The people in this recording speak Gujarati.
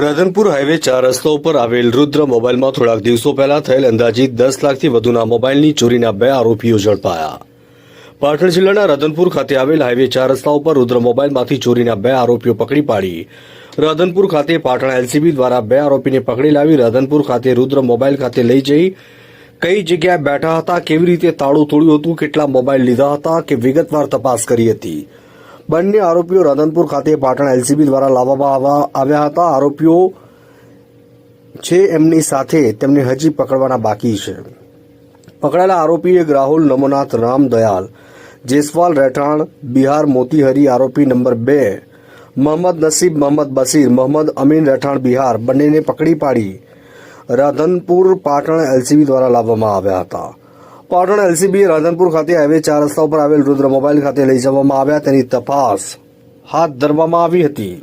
રાધનપુર હાઈવે 4 રસ્તા ઉપર આવેલ રુદ્ર મોબાઈલમાં થોડાક દિવસો પહેલા થયેલ અંદાજિત 10 લાખથી વધુના મોબાઈલની ચોરીના 2 આરોપીઓ ઝડપાયા. પાટણ જિલ્લાના રાધનપુર ખાતે આવેલ હાઈવે 4 રસ્તા ઉપર રુદ્ર મોબાઈલમાંથી ચોરીના 2 આરોપીઓ પકડી પાડી રાધનપુર ખાતે પાટણ એલસીબી દ્વારા 2 આરોપીને પકડી લાવી રાધનપુર ખાતે રુદ્ર મોબાઈલ ખાતે લઈ જઈ કઈ જગ્યાએ બેઠા હતા, કેવી રીતે તાળું તોડ્યું હતું, કેટલા મોબાઈલ લીધા હતા કે વિગતવાર તપાસ કરી હતી. બંને આરોપીઓ રાધનપુર ખાતે પાટણ એલસીબી દ્વારા લાવવામાં આવ્યા હતા. આરોપીઓ છે એમની સાથે તેમને હજી પકડવાના બાકી છે. પકડાયેલા આરોપી એક રાહુલ નમોનાથ રામ દયાલ જેસવાલ રહેઠાણ બિહાર મોતીહરી, આરોપી નંબર 2 મોહમ્મદ નસીબ મોહમ્મદ બસીર મોહમ્મદ અમીન રહેઠાણ બિહાર, બંનેને પકડી પાડી રાધનપુર પાટણ એલસીબી દ્વારા લાવવામાં આવ્યા હતા. પાટણ એલસીબીએ રાધનપુર ખાતે હાઈવે 4 રસ્તા ઉપર આવેલ રુદ્ર મોબાઈલ ખાતે લઈ જવામાં આવ્યા તેની તપાસ હાથ ધરવામાં આવી હતી.